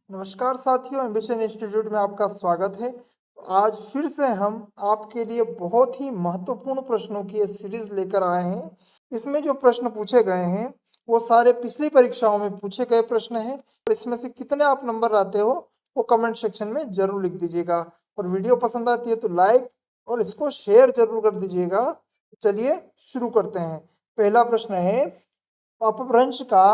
नमस्कार साथियों, ambition institute में आपका स्वागत है। आज फिर से हम आपके लिए बहुत ही महत्वपूर्ण प्रश्नों की ये सीरीज लेकर आए हैं। इसमें जो प्रश्न पूछे गए हैं वो सारे पिछली परीक्षाओं में पूछे गए प्रश्न हैं और इसमें से कितने आप नंबर लाते हो वो कमेंट सेक्शन में जरूर लिख दीजिएगा। और वीडियो पसंद आती है तो लाइक और इसको शेयर जरूर कर दीजिएगा। चलिए शुरू करते हैं। पहला प्रश्न है, अपभ्रंश का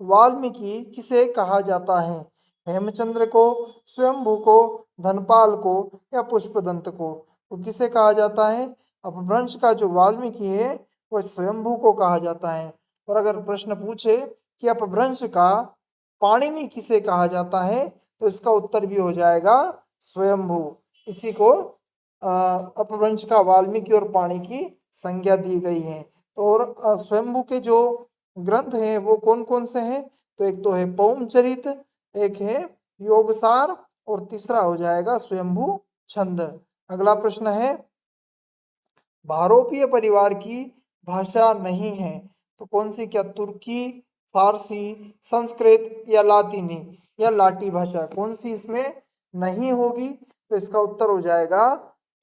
वाल्मीकि किसे कहा जाता है? हेमचंद्र को, स्वयंभू को, धनपाल को या पुष्पदंत को? तो किसे कहा जाता है? अपभ्रंश का जो वाल्मीकि है वह स्वयंभू को कहा जाता है। और अगर प्रश्न पूछे कि अपभ्रंश का पाणिनि किसे कहा जाता है तो इसका उत्तर भी हो जाएगा स्वयंभू। इसी को अपभ्रंश का वाल्मीकि और पाणिनि की संज्ञा दी गई है। तो और स्वयंभू के जो ग्रंथ हैं वो कौन कौन से हैं? तो एक तो है पौमचरित, एक है योगसार और तीसरा हो जाएगा स्वयंभू छंद। अगला प्रश्न है, भारोपीय परिवार की भाषा नहीं है तो कौन सी? क्या तुर्की, फारसी, संस्कृत या लातीनी या लाटी भाषा? कौन सी इसमें नहीं होगी? तो इसका उत्तर हो जाएगा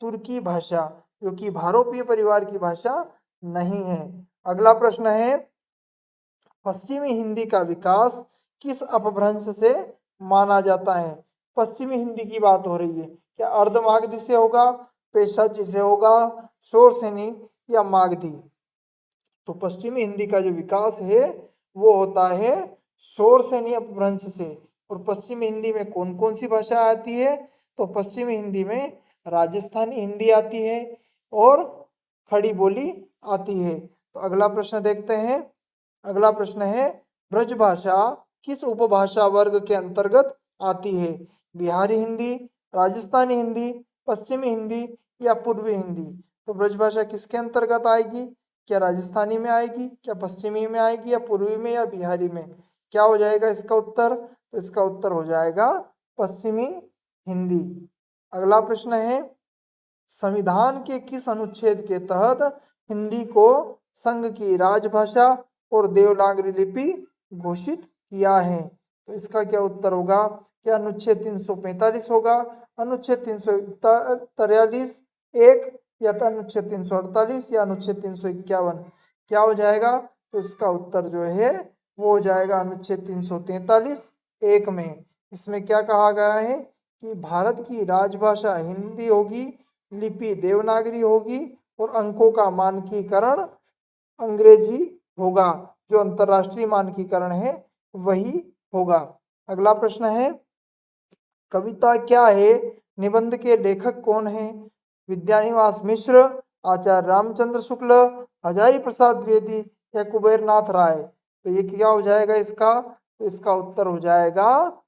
तुर्की भाषा, जो कि भारोपीय परिवार की भाषा नहीं है। अगला प्रश्न है, पश्चिमी हिंदी का विकास किस अपभ्रंश से माना जाता है? पश्चिमी हिंदी की बात हो रही है। क्या अर्धमागधी से होगा, पेशवाजी से होगा, शोरसेनी या मागधी? तो पश्चिमी हिंदी का जो विकास है वो होता है शोरसेनी अपभ्रंश से। और पश्चिमी हिंदी में कौन कौन सी भाषा आती है? तो पश्चिमी हिंदी में राजस्थानी हिंदी आती है और खड़ी बोली आती है। तो अगला प्रश्न देखते हैं। अगला प्रश्न है, ब्रजभाषा किस उपभाषा वर्ग के अंतर्गत आती है? बिहारी हिंदी, राजस्थानी हिंदी, पश्चिमी हिंदी या पूर्वी हिंदी? तो ब्रजभाषा किसके अंतर्गत आएगी? क्या राजस्थानी में आएगी, क्या पश्चिमी में आएगी, या पूर्वी में, या बिहारी में? क्या हो जाएगा इसका उत्तर? तो इसका उत्तर हो जाएगा पश्चिमी हिंदी। अगला प्रश्न है, संविधान के किस अनुच्छेद के तहत हिंदी को संघ की राजभाषा और देवनागरी लिपि घोषित किया है? तो इसका क्या उत्तर होगा? क्या अनुच्छेद 345 होगा, अनुच्छेद 343 एक, या तो अनुच्छेद 348 या अनुच्छेद 351? क्या हो जाएगा? तो इसका उत्तर जो है वो हो जाएगा अनुच्छेद 343 एक में। इसमें क्या कहा गया है कि भारत की राजभाषा हिंदी होगी, लिपि देवनागरी होगी और अंकों का मानकीकरण अंग्रेजी होगा। जो अंतरराष्ट्रीय मानकीकरण है वही होगा। अगला प्रश्न है, कविता क्या है, निबंध के लेखक कौन है? विद्यानिवास मिश्र, आचार्य रामचंद्र शुक्ल, हजारी प्रसाद द्विवेदी या कुबेरनाथ राय? तो ये क्या हो जाएगा इसका? तो इसका उत्तर हो जाएगा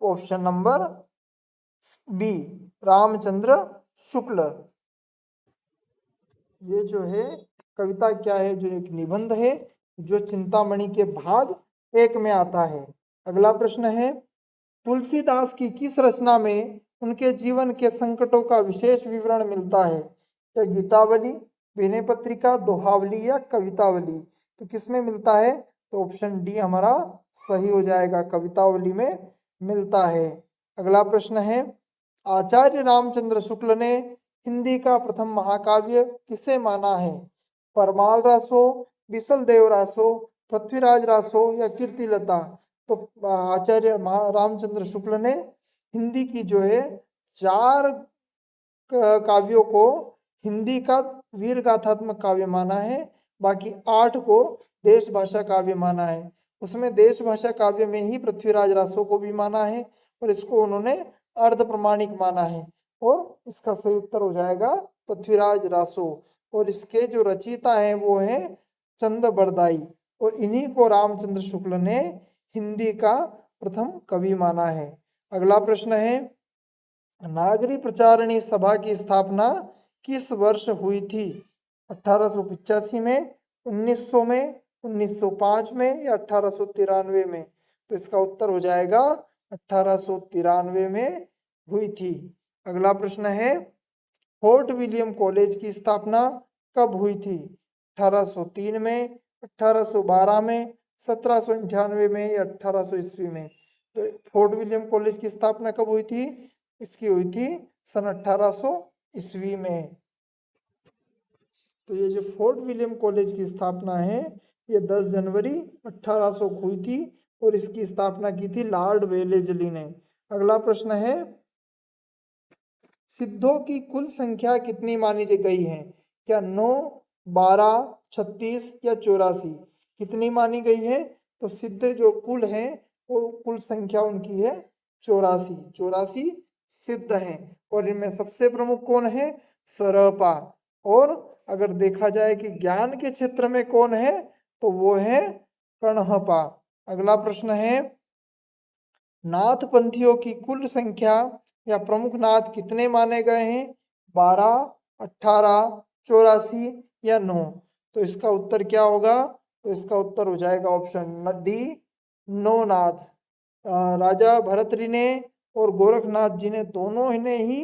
option number B, Ramchandra Shukla. ये जो है कविता क्या है, जो एक निबंध है जो चिंतामणि के भाग एक में आता है। अगला प्रश्न है, तुलसीदास की किस रचना में उनके जीवन के संकटों का विशेष विवरण मिलता है? क्या गीतावली, विनय पत्रिका, दोहावली या कवितावली? तो किसमें मिलता है? तो ऑप्शन डी हमारा सही हो जाएगा, कवितावली में मिलता है। अगला प्रश्न है, आचार्य रामचंद्र शुक्ल ने हिंदी का प्रथम महाकाव्य किसे माना है? परमाल रासो, बिसल देव रासो, पृथ्वीराज रासो या कीर्तिलता? तो आचार्य रामचंद्र शुक्ल ने हिंदी की जो है 4 काव्यों को हिंदी का वीर गाथात्मक काव्य माना है, बाकी 8 को देश भाषा काव्य माना है। उसमें देश भाषा काव्य में ही पृथ्वीराज रासो को भी माना है और इसको उन्होंने अर्ध प्रमाणिक माना है। और इसका सही उत्तर हो जाएगा पृथ्वीराज रासो। और इसके जो रचयिता हैं वो है चंद बरदाई, और इन्हीं को रामचंद्र शुक्ल ने हिंदी का प्रथम कवि माना है। अगला प्रश्न है, नागरी प्रचारणी सभा की स्थापना किस वर्ष हुई थी? 1885 में, 1900 में, 1905 में या 1893 में? तो इसका उत्तर हो जाएगा 1893 में हुई थी। अगला प्रश्न है, फोर्ट विलियम कॉलेज की स्थापना कब हुई थी? 1803 में, 1812 में, 1798 में या 1800 ईस्वी में? तो फोर्ट विलियम कॉलेज की स्थापना कब हुई थी? इसकी हुई थी सन 1800 ईस्वी में। तो ये जो फोर्ट विलियम कॉलेज की स्थापना है ये 10 जनवरी 1800 को हुई थी और इसकी स्थापना की थी लॉर्ड वेलेजली ने। अगला प्रश्न है, सिद्धों की कुल संख्या कितनी मानी गई है? क्या 9, 12, 36 या 84? कितनी मानी गई है? तो सिद्ध जो कुल है वो कुल संख्या उनकी है 84। 84 सिद्ध हैं और इनमें सबसे प्रमुख कौन है? सरपा। और अगर देखा जाए कि ज्ञान के क्षेत्र में कौन है तो वो है कण्हपा। अगला प्रश्न है, नाथ पंथियों की कुल संख्या या प्रमुख नाथ कितने माने गए हैं? 12, 18, 84 या 9? तो इसका उत्तर क्या होगा? तो इसका उत्तर हो जाएगा ऑप्शन डी, 9 नाथ। राजा भरतरी ने और गोरखनाथ जी ने दोनों ने ही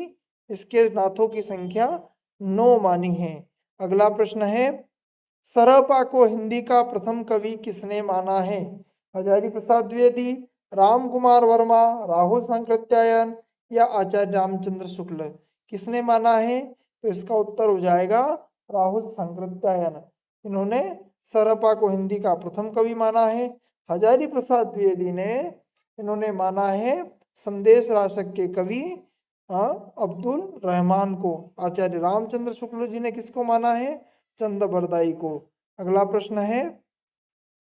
इसके नाथों की संख्या 9 मानी है। अगला प्रश्न है, सरपा को हिंदी का प्रथम कवि किसने माना है? हजारी प्रसाद द्विवेदी, राम कुमार वर्मा, राहुल सांकृत्यायन या आचार्य रामचंद्र शुक्ल? किसने माना है? तो इसका उत्तर हो जाएगा राहुल सांकृत्यायन। इन्होंने सरपा को हिंदी का प्रथम कवि माना है। हजारी प्रसाद द्विवेदी ने इन्होंने माना है संदेश राशक के कवि अब्दुल रहमान को। आचार्य रामचंद्र शुक्ल जी ने किसको माना है? चंद बरदाई को। अगला प्रश्न है,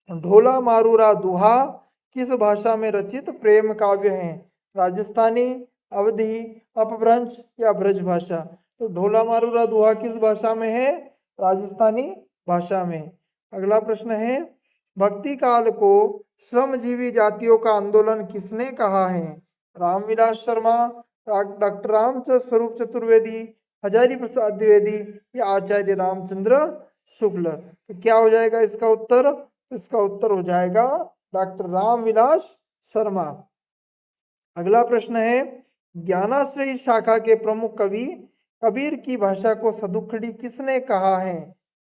ढोला मारूरा दुहा किस भाषा में रचित प्रेम काव्य है? राजस्थानी, अवधी, अपभ्रंश या ब्रज भाषा? तो ढोला मारूरा दुहा किस भाषा में है? राजस्थानी भाषा में। अगला प्रश्न है, भक्ति काल को श्रमजीवी जातियों का आंदोलन किसने कहा है? रामविलास शर्मा, डॉक्टर रामचंद्र स्वरूप चतुर्वेदी, हजारी प्रसाद द्विवेदी या आचार्य रामचंद्र शुक्ल? तो क्या हो जाएगा इसका उत्तर? इसका उत्तर हो जाएगा डॉक्टर रामविलास शर्मा। अगला प्रश्न है, ज्ञानाश्रयी शाखा के प्रमुख कवि कबीर की भाषा को सदुखड़ी किसने कहा है?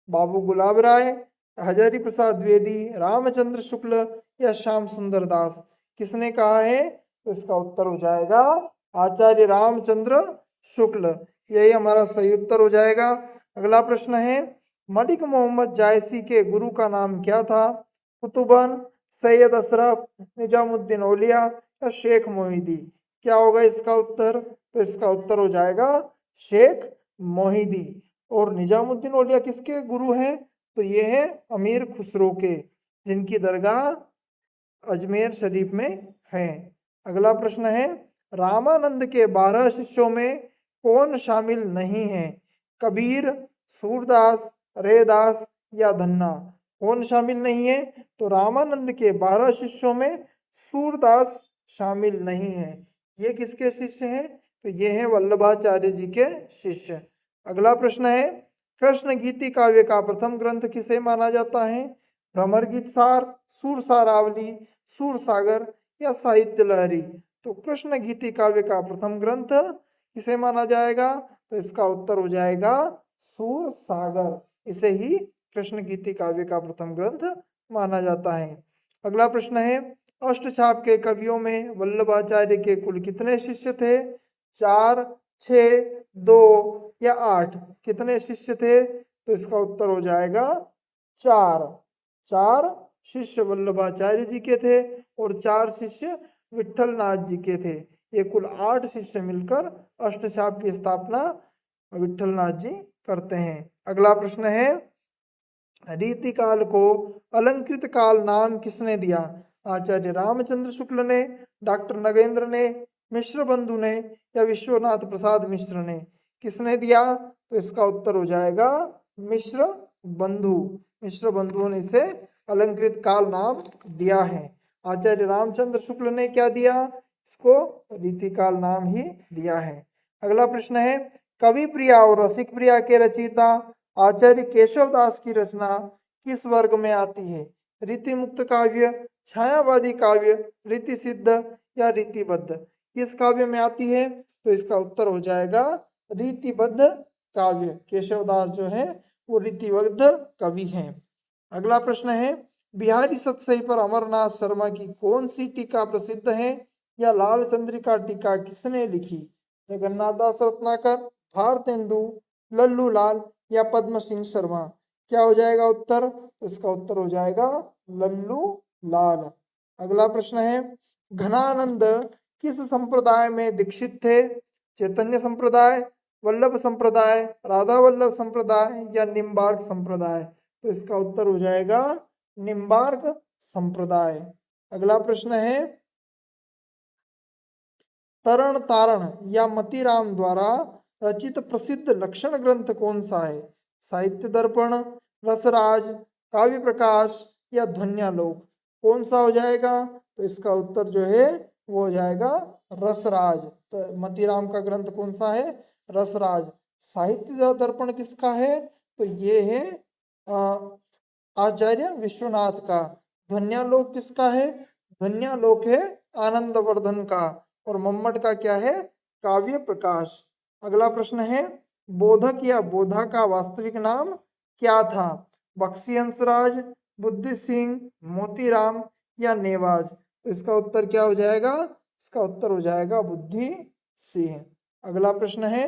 बाबू गुलाब राय, हजारी प्रसाद द्विवेदी, रामचंद्र शुक्ल या श्याम सुंदर दास? किसने कहा है? तो इसका उत्तर हो जाएगा आचार्य रामचंद्र शुक्ल। यही हमारा सही उत्तर हो जाएगा। अगला प्रश्न है, मलिक मोहम्मद जायसी के गुरु का नाम क्या था? कुतुबन, सैयद अशरफ, निजामुद्दीन औलिया या शेख मोहिदी? क्या होगा इसका उत्तर? तो इसका उत्तर हो जाएगा शेख मोहिदी। और निजामुद्दीन औलिया किसके गुरु हैं? तो ये है अमीर खुसरो के, जिनकी दरगाह अजमेर शरीफ में है। अगला प्रश्न है, रामानंद के 12 शिष्यों में कौन शामिल नहीं है? कबीर, सूरदास, रेदास या धन्ना? कौन शामिल नहीं है? तो रामानंद के 12 शिष्यों में सूरदास शामिल नहीं है। ये किसके शिष्य हैं? तो ये हैं वल्लभाचार्य जी के शिष्य। अगला प्रश्न है, कृष्ण गीति काव्य का प्रथम ग्रंथ किसे माना जाता है? भ्रमर गीत सार, सूरसारावली, सूरसागर या साहित्य लहरी? तो कृष्ण गीति काव्य का प्रथम ग्रंथ किसे माना जाएगा? तो इसका उत्तर हो जाएगा सूरसागर। इसे ही कृष्ण गीति काव्य का प्रथम ग्रंथ माना जाता है। अगला प्रश्न है, अष्टछाप के कवियों में वल्लभाचार्य के कुल कितने शिष्य थे? 4, 6, 2 या 8? कितने शिष्य थे? तो इसका उत्तर हो जाएगा 4। 4 शिष्य वल्लभाचार्य जी के थे और 4 शिष्य विठल नाथ जी के थे। ये कुल 8 शिष्य मिलकर अष्टछाप की स्थापना विठल नाथ जी करते हैं। अगला प्रश्न है, रीति काल को अलंकृत काल नाम किसने दिया? आचार्य रामचंद्र शुक्ल ने, डॉक्टर नगेंद्र ने, मिश्र बंधु ने या विश्वनाथ प्रसाद मिश्र ने? किसने दिया? तो इसका उत्तर हो जाएगा मिश्र बंधु। मिश्र बंधुओं ने इसे अलंकृत काल नाम दिया है। आचार्य रामचंद्र शुक्ल ने क्या दिया? इसको रीति काल नाम ही दिया है। अगला प्रश्न है, कवि प्रिया और रसिक प्रिया के रचयिता आचार्य केशव दास की रचना किस वर्ग में आती है? रीति मुक्त काव्य, छायावादी काव्य, रीति सिद्ध या रीतिबद्ध? किस काव्य में आती है? तो इसका उत्तर हो जाएगा रीतिबद्ध काव्य। केशव दास जो है वो रीतिबद्ध कवि हैं। अगला प्रश्न है, बिहारी सतसई पर अमरनाथ शर्मा की कौन सी टीका प्रसिद्ध है? या लाल चंद्रिका टीका किसने लिखी? जगन्नाथ दास रत्नाकर, भारतेंदु, लल्लू लाल या पद्म सिंह शर्मा? क्या हो जाएगा उत्तर? तो इसका उत्तर हो जाएगा लल्लू लाल। अगला प्रश्न है, घनानंद किस संप्रदाय में दीक्षित थे? चैतन्य संप्रदाय, वल्लभ संप्रदाय, राधा वल्लभ संप्रदाय या निम्बार्क संप्रदाय? तो इसका उत्तर हो जाएगा निम्बार्क संप्रदाय। अगला प्रश्न है, तरण तारण या मतीराम द्वारा रचित प्रसिद्ध लक्षण ग्रंथ कौन सा है? साहित्य दर्पण, रसराज, काव्य प्रकाश या ध्वन्यालोक? कौन सा हो जाएगा? तो इसका उत्तर जो है वो हो जाएगा रसराज। तो मतीराम का ग्रंथ कौन सा है? रसराज। साहित्य दर्पण किसका है? तो ये है आचार्य विश्वनाथ का। ध्वन्यालोक किसका है? ध्वन्यालोक है आनंदवर्धन का। और मम्मट का क्या है? काव्य प्रकाश। अगला प्रश्न है, बोधक या बोधा का वास्तविक नाम क्या था? बख्शी हंसराज, बुद्धि सिंह, मोतीराम या नेवाज? तो इसका उत्तर क्या हो जाएगा? इसका उत्तर हो जाएगा बुद्धि सिंह। अगला प्रश्न है,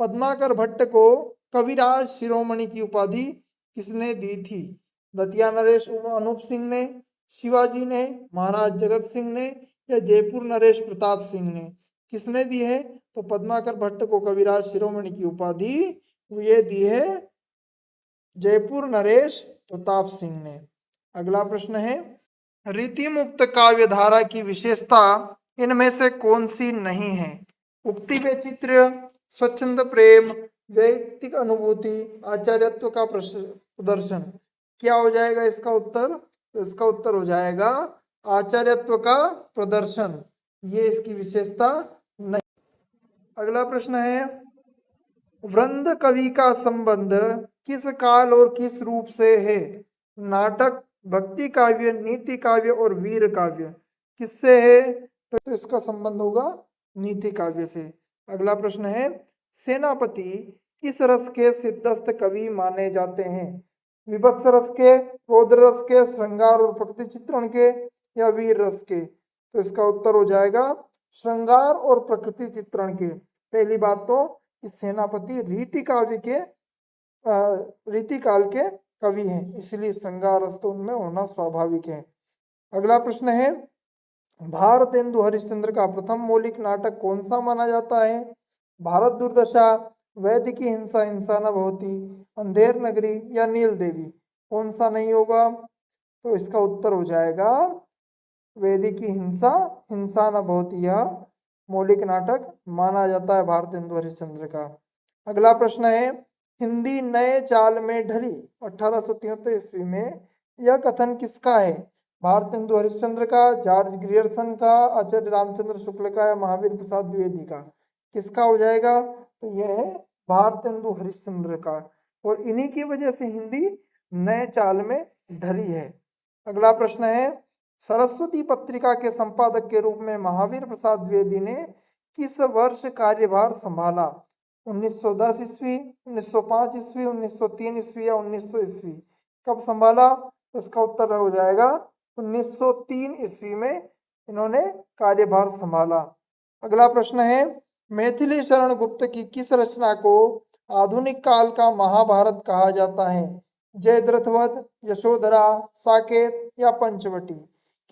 पद्माकर भट्ट को कविराज शिरोमणि की उपाधि किसने दी थी? दतिया नरेश अनूप सिंह ने, शिवाजी ने, महाराज जगत सिंह ने या जयपुर नरेश प्रताप सिंह ने? किसने दी है? तो पद्माकर भट्ट को कविराज शिरोमणि की उपाधि ये दी है जयपुर नरेश प्रताप सिंह ने। अगला प्रश्न है, रीति मुक्त काव्य धारा की विशेषता इनमें से कौन सी नहीं है? उक्ति वैचित्र्य, स्वच्छंद प्रेम, वैयक्तिक अनुभूति, आचार्यत्व का प्रदर्शन? क्या हो जाएगा इसका उत्तर? तो इसका उत्तर हो जाएगा आचार्यत्व का प्रदर्शन। ये इसकी विशेषता नहीं। अगला प्रश्न है, वृंद कवि का संबंध किस काल और किस रूप से है? नाटक, भक्ति काव्य, नीति काव्य और वीर काव्य? किससे है? तो इसका संबंध होगा नीति काव्य से। अगला प्रश्न है, सेनापति किस रस के सिद्धस्त कवि माने जाते हैं? विभत्स रस के, रौद्र रस के, श्रृंगार और प्रकृति चित्रण के या वीर रस के? तो इसका उत्तर हो जाएगा श्रृंगार और प्रकृति चित्रण के। पहली बात तो कि सेनापति रीति काव्य के रीति काल के कवि हैं, इसलिए श्रृंगार रस तो उनमें होना स्वाभाविक है। अगला प्रश्न है, भारतेंदु हरिश्चंद्र का प्रथम मौलिक नाटक कौन सा माना जाता है? भारत दुर्दशा, वैद्य की हिंसा हिंसा न भवती, अंधेर नगरी या नील देवी? कौन सा नहीं होगा? तो इसका उत्तर हो जाएगा वैद्य की हिंसा हिंसा न भवती। यह मौलिक नाटक माना जाता है भारतेंदु हरिश्चंद्र का। अगला प्रश्न है, हिंदी नए चाल में ढली 1873 ईस्वी में, यह कथन किसका है? भारतेंदु हरिश्चंद्र का, जॉर्ज ग्रियर्सन का, आचार्य रामचंद्र शुक्ल का या महावीर प्रसाद द्विवेदी का? किसका हो जाएगा? तो यह है भारतेंदु हरिश्चंद्र का। और इन्हीं की वजह से हिंदी नए चाल में ढली है। अगला प्रश्न है, सरस्वती पत्रिका के संपादक के रूप में महावीर प्रसाद द्विवेदी ने किस वर्ष कार्यभार संभाला? 1910 ईस्वी, 1905 ईस्वी, 1903 ईस्वी या 1900 ईस्वी? कब संभाला? तो इसका उत्तर हो जाएगा 1903 ईस्वी में इन्होंने कार्यभार संभाला। अगला प्रश्न है, मैथिली शरण गुप्त की किस रचना को आधुनिक काल का महाभारत कहा जाता है? जयद्रथवध, यशोधरा, साकेत या पंचवटी?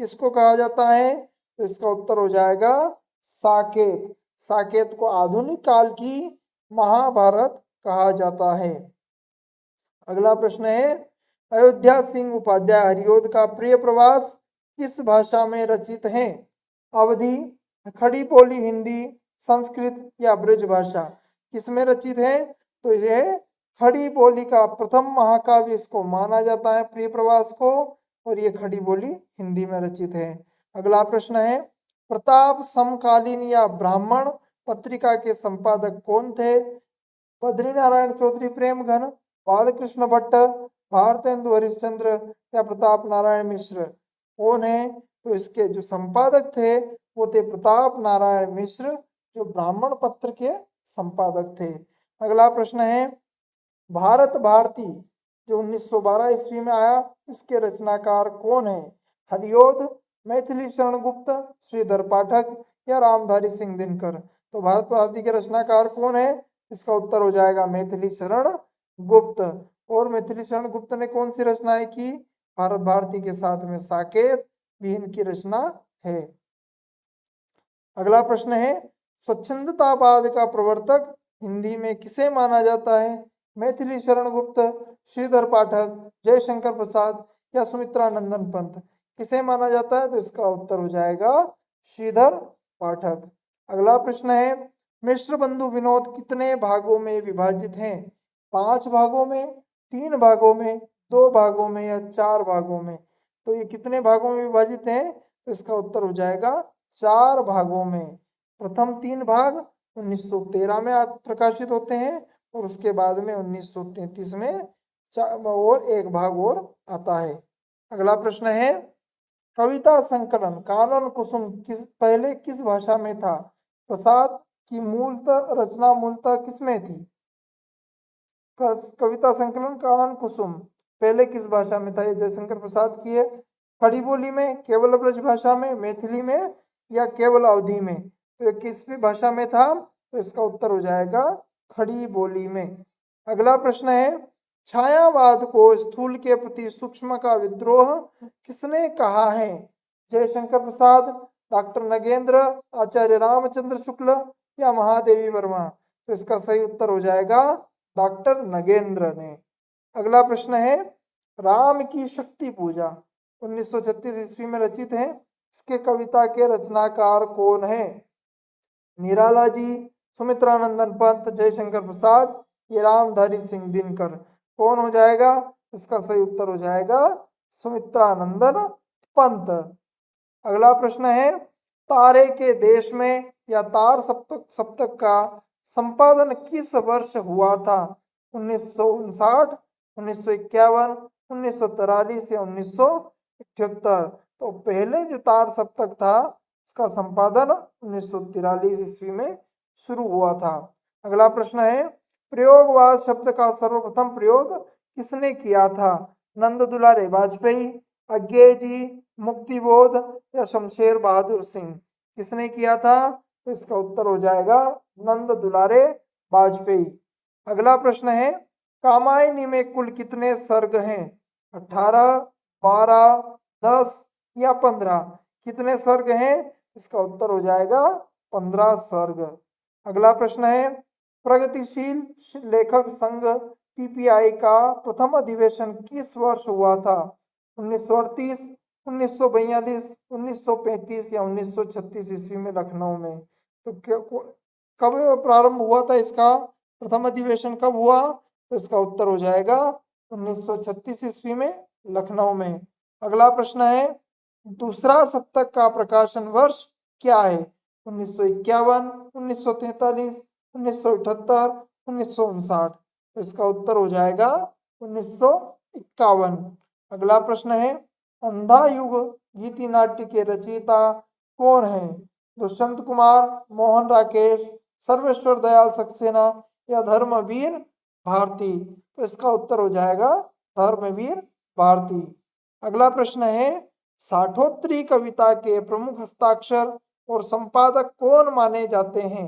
किसको कहा जाता है? तो इसका उत्तर हो जाएगा साकेत। साकेत को आधुनिक काल की महाभारत कहा जाता है। अगला प्रश्न है, अयोध्या सिंह उपाध्याय हरिओद का प्रिय प्रवास किस भाषा में रचित है? अवधी, खड़ी बोली हिंदी, संस्कृत या ब्रज भाषा? किसमें रचित है? तो यह खड़ी बोली का प्रथम महाकाव्य इसको माना जाता है प्रिय प्रवास को, और ये खड़ी बोली हिंदी में रचित है। अगला प्रश्न है, प्रताप समकालीन या ब्राह्मण पत्रिका के संपादक कौन थे? बद्री नारायण चौधरी प्रेमघन, बालकृष्ण भट्ट, भारतेंदु हरिश्चंद्र या प्रताप नारायण मिश्र? कौन है? तो इसके जो संपादक थे वो थे प्रताप नारायण मिश्र, जो ब्राह्मण पत्र के संपादक थे। अगला प्रश्न है, भारत भारती जो 1912 ईस्वी में आया। इसके रचनाकार कौन है? हरिओद, मैथिली शरण गुप्त, श्रीधर पाठक या रामधारी सिंह दिनकर। तो भारत भारती के रचनाकार कौन है? इसका उत्तर हो जाएगा मैथिली शरण गुप्त। और मैथिली शरण गुप्त ने कौन सी रचनाएं की? भारत भारती के साथ में साकेत भी इनकी रचना है। अगला प्रश्न है, स्वच्छंदतावाद का प्रवर्तक हिंदी में किसे माना जाता है? मैथिली शरण गुप्त, श्रीधर पाठक, जयशंकर प्रसाद या सुमित्रा नंदन पंत। किसे माना जाता है? तो इसका उत्तर हो जाएगा श्रीधर पाठक। अगला प्रश्न है, मिश्र बंधु विनोद कितने भागों में विभाजित हैं? 5 भागों में, 3 भागों में, 2 भागों में या 4 भागों में। तो ये कितने भागों में विभाजित हैं? तो इसका उत्तर हो जाएगा 4 भागों में। प्रथम 3 भाग 1913 में प्रकाशित होते हैं और उसके बाद में 1933 में और 1 भाग और आता है। अगला प्रश्न है, कविता संकलन कानन कुसुम पहले किस भाषा में था? प्रसाद की मूलतः रचना मूलतः किसमें थी? कविता संकलन कानन कुसुम पहले किस भाषा में था? ये जयशंकर प्रसाद की है। खड़ी बोली में, केवल ब्रज भाषा में, मैथिली में या केवल अवधी में। तो ये किस भी भाषा में था? तो इसका उत्तर हो जाएगा खड़ी बोली में। अगला प्रश्न है, छायावाद को स्थूल के प्रति सूक्ष्म का विद्रोह किसने कहा है? जयशंकर प्रसाद, डॉक्टर नगेंद्र, आचार्य रामचंद्र शुक्ल या महादेवी वर्मा। तो इसका सही उत्तर हो जाएगा डॉक्टर नगेंद्र ने। अगला प्रश्न है, राम की शक्ति पूजा 1936 ईस्वी में रचित है। इसके कविता के रचनाकार कौन है? निराला जी, सुमित्रा नंदन पंत, जयशंकर प्रसाद या रामधारी सिंह दिनकर। कौन हो जाएगा? इसका सही उत्तर हो जाएगा सुमित्रा नंदन पंत। अगला प्रश्न है, तारे के देश में या तार सप्तक का संपादन किस वर्ष हुआ था? 1959, 1951, 1943 या 1978। तो पहले जो तार सप्तक था उसका संपादन 1943 ईस्वी में शुरू हुआ था। अगला प्रश्न है, प्रयोगवाद शब्द का सर्वप्रथम प्रयोग किसने किया था? नंद दुलारे वाजपेयी, अज्ञे जी, मुक्तिबोध या शमशेर बहादुर सिंह। किसने किया था? तो इसका उत्तर हो जाएगा नंद दुलारे वाजपेयी। अगला प्रश्न है, कामायनी में कुल कितने सर्ग हैं? 18, 12, 10 या 15। कितने सर्ग हैं? इसका उत्तर हो जाएगा 15 सर्ग। अगला प्रश्न है, प्रगतिशील लेखक संघ पीपीआई का प्रथम अधिवेशन किस वर्ष हुआ था? 1938, 1942, 1935 या 1936 ईस्वी में लखनऊ में। तो कब प्रारंभ हुआ था इसका? प्रथम अधिवेशन कब हुआ? तो इसका उत्तर हो जाएगा 1936 ईस्वी में लखनऊ में। अगला प्रश्न है, दूसरा सप्तक का प्रकाशन वर्ष क्या है? 1951, 1943, 1978, 1959। तो इसका उत्तर हो जाएगा 1951। अगला प्रश्न है, अंधा युग गीति नाट्य के रचयिता कौन है? दुष्यंत कुमार, मोहन राकेश, सर्वेश्वर दयाल सक्सेना या धर्मवीर भारती। तो इसका उत्तर हो जाएगा धर्मवीर भारती। अगला प्रश्न है, साठोत्तरी कविता के प्रमुख हस्ताक्षर और संपादक कौन माने जाते हैं?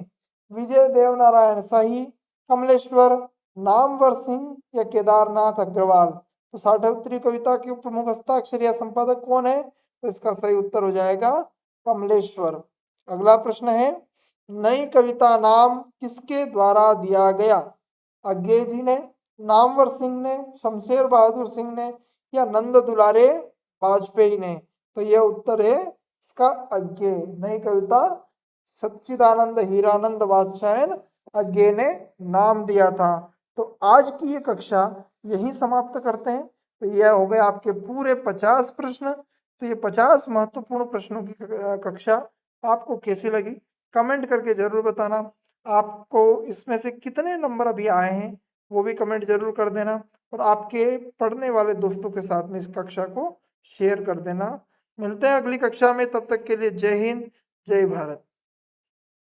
विजय देवनारायण शाही, कमलेश्वर, नामवर सिंह या केदारनाथ अग्रवाल। तो साठोत्तरी कविता के प्रमुख हस्ताक्षर या संपादक कौन है? तो इसका सही उत्तर हो जाएगा कमलेश्वर। अगला प्रश्न है, नई कविता नाम किसके द्वारा दिया गया? अज्ञे जी ने, नामवर सिंह ने, शमशेर बहादुर सिंह ने या नंद दुलारे वाजपेयी ने। तो यह उत्तर है इसका अज्ञे। नई कविता सच्चिदानंद हीरानंद वात्स्यायन अज्ञे ने नाम दिया था। तो आज की ये कक्षा यही समाप्त करते हैं। तो यह हो गए आपके पूरे 50 प्रश्न। तो ये 50 महत्वपूर्ण प्रश्नों की कक्षा आपको कैसी लगी कमेंट करके जरूर बताना। आपको इसमें से कितने नंबर अभी आए हैं वो भी कमेंट जरूर कर देना और आपके पढ़ने वाले दोस्तों के साथ में इस कक्षा को शेयर कर देना। मिलते हैं अगली कक्षा में, तब तक के लिए जय हिंद, जय भारत।